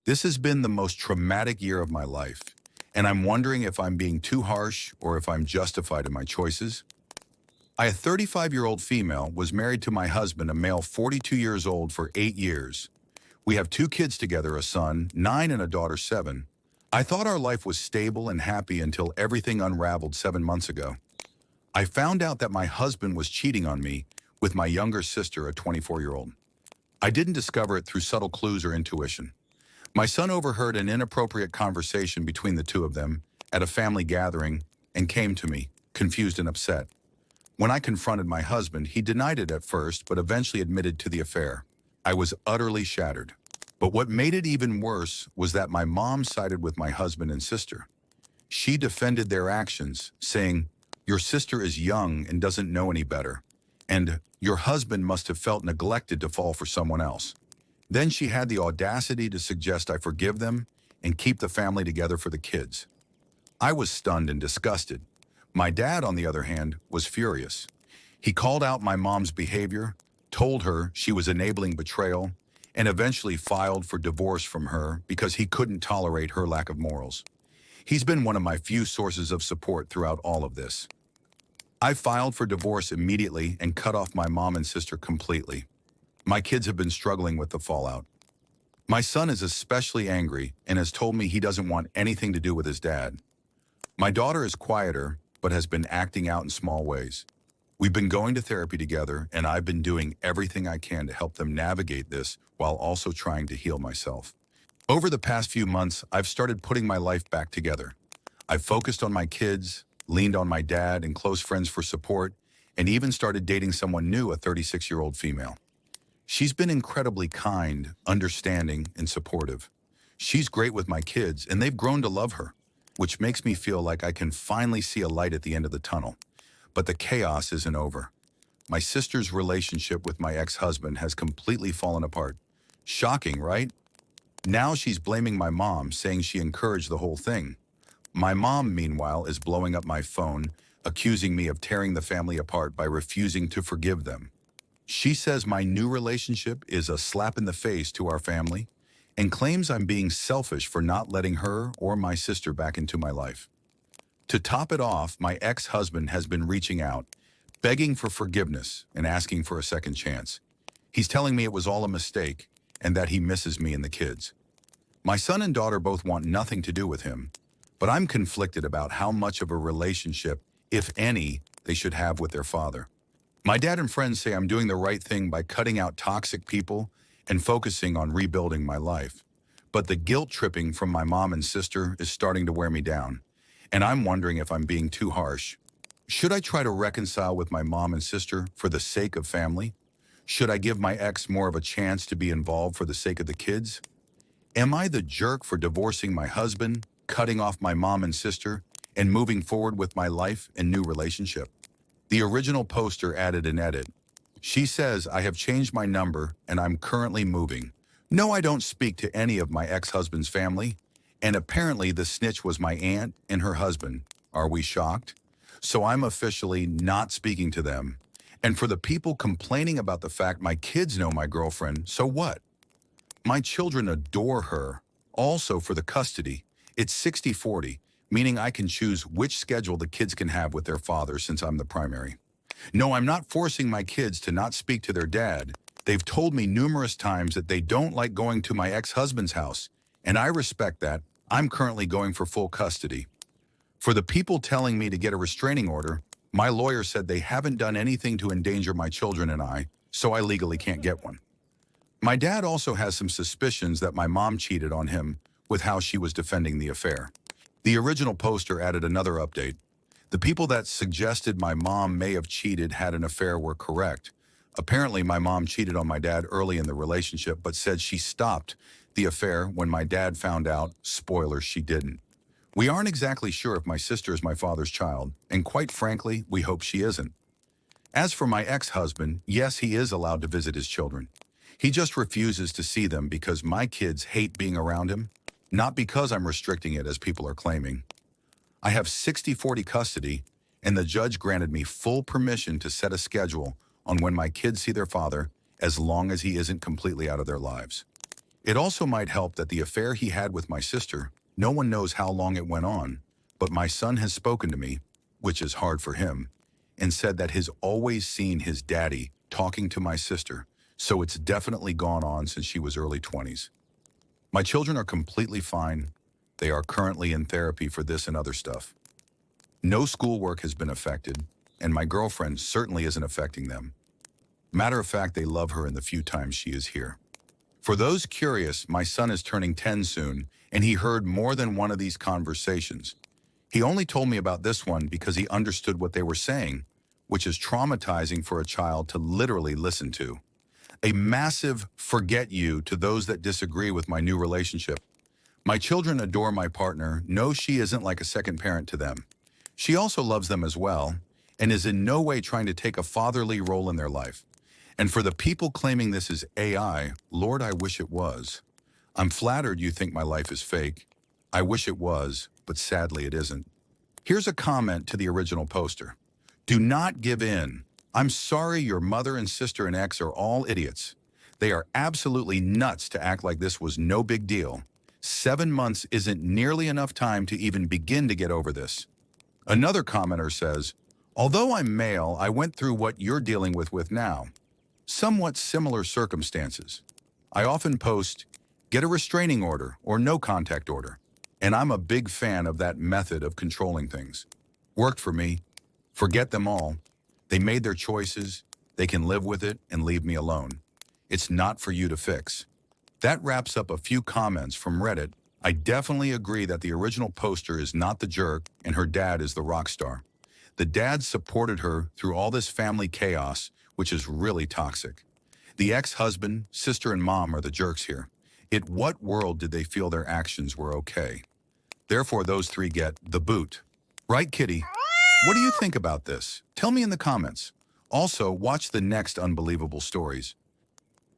This has been the most traumatic year of my life, and I'm wondering if I'm being too harsh or if I'm justified in my choices. A 35-year-old female was married to my husband, a male 42 years old, for 8 years. We have two kids together, a son, 9, and a daughter, 7. I thought our life was stable and happy until everything unraveled 7 months ago. I found out that my husband was cheating on me with my younger sister, a 24-year-old. I didn't discover it through subtle clues or intuition. My son overheard an inappropriate conversation between the two of them at a family gathering and came to me, confused and upset. When I confronted my husband, he denied it at first, but eventually admitted to the affair. I was utterly shattered. But what made it even worse was that my mom sided with my husband and sister. She defended their actions, saying, "Your sister is young and doesn't know any better, and your husband must have felt neglected to fall for someone else." Then she had the audacity to suggest I forgive them and keep the family together for the kids. I was stunned and disgusted. My dad, on the other hand, was furious. He called out my mom's behavior, told her she was enabling betrayal, and eventually filed for divorce from her because he couldn't tolerate her lack of morals. He's been one of my few sources of support throughout all of this. I filed for divorce immediately and cut off my mom and sister completely. My kids have been struggling with the fallout. My son is especially angry and has told me he doesn't want anything to do with his dad. My daughter is quieter, but has been acting out in small ways. We've been going to therapy together, and I've been doing everything I can to help them navigate this while also trying to heal myself. Over the past few months, I've started putting my life back together. I've focused on my kids, leaned on my dad and close friends for support, and even started dating someone new, a 36-year-old female. She's been incredibly kind, understanding, and supportive. She's great with my kids, and they've grown to love her, which makes me feel like I can finally see a light at the end of the tunnel. But the chaos isn't over. My sister's relationship with my ex-husband has completely fallen apart. Shocking, right? Now she's blaming my mom, saying she encouraged the whole thing. My mom, meanwhile, is blowing up my phone, accusing me of tearing the family apart by refusing to forgive them. She says my new relationship is a slap in the face to our family and claims I'm being selfish for not letting her or my sister back into my life. To top it off, my ex-husband has been reaching out, begging for forgiveness and asking for a second chance. He's telling me it was all a mistake and that he misses me and the kids. My son and daughter both want nothing to do with him, but I'm conflicted about how much of a relationship, if any, they should have with their father. My dad and friends say I'm doing the right thing by cutting out toxic people and focusing on rebuilding my life. But the guilt tripping from my mom and sister is starting to wear me down, and I'm wondering if I'm being too harsh. Should I try to reconcile with my mom and sister for the sake of family? Should I give my ex more of a chance to be involved for the sake of the kids? Am I the jerk for divorcing my husband, cutting off my mom and sister, and moving forward with my life and new relationship? The original poster added an edit. She says, "I have changed my number and I'm currently moving. No, I don't speak to any of my ex-husband's family. And apparently the snitch was my aunt and her husband. Are we shocked? So I'm officially not speaking to them. And for the people complaining about the fact my kids know my girlfriend, so what? My children adore her. Also for the custody, it's 60-40. Meaning I can choose which schedule the kids can have with their father since I'm the primary. No, I'm not forcing my kids to not speak to their dad. They've told me numerous times that they don't like going to my ex-husband's house, and I respect that. I'm currently going for full custody. For the people telling me to get a restraining order, my lawyer said they haven't done anything to endanger my children and I, so I legally can't get one. My dad also has some suspicions that my mom cheated on him with how she was defending the affair. The original poster added another update. The people that suggested my mom may have cheated had an affair were correct. Apparently, my mom cheated on my dad early in the relationship, but said she stopped the affair when my dad found out. Spoiler, she didn't. We aren't exactly sure if my sister is my father's child, and quite frankly, we hope she isn't. As for my ex-husband, yes, he is allowed to visit his children. He just refuses to see them because my kids hate being around him. Not because I'm restricting it as people are claiming. I have 60-40 custody, and the judge granted me full permission to set a schedule on when my kids see their father as long as he isn't completely out of their lives. It also might help that the affair he had with my sister, no one knows how long it went on, but my son has spoken to me, which is hard for him, and said that he's always seen his daddy talking to my sister, so it's definitely gone on since she was early 20s. My children are completely fine. They are currently in therapy for this and other stuff. No schoolwork has been affected, and my girlfriend certainly isn't affecting them. Matter of fact, they love her in the few times she is here. For those curious, my son is turning 10 soon, and he heard more than one of these conversations. He only told me about this one because he understood what they were saying, which is traumatizing for a child to literally listen to. A massive forget you to those that disagree with my new relationship. My children adore my partner, know she isn't like a second parent to them. She also loves them as well, and is in no way trying to take a fatherly role in their life. And for the people claiming this is AI, Lord, I wish it was. I'm flattered you think my life is fake. I wish it was, but sadly it isn't. Here's a comment to the original poster. Do not give in. I'm sorry your mother and sister and ex are all idiots. They are absolutely nuts to act like this was no big deal. 7 months isn't nearly enough time to even begin to get over this. Another commenter says, although I'm male, I went through what you're dealing with now. Somewhat similar circumstances. I often post, get a restraining order or no contact order. And I'm a big fan of that method of controlling things. Worked for me. Forget them all. They made their choices. They can live with it and leave me alone. It's not for you to fix. That wraps up a few comments from Reddit. I definitely agree that the original poster is not the jerk and her dad is the rock star. The dad supported her through all this family chaos, which is really toxic. The ex-husband, sister, and mom are the jerks here. In what world did they feel their actions were okay? Therefore, those three get the boot. Right, Kitty? What do you think about this? Tell me in the comments. Also, watch the next unbelievable stories.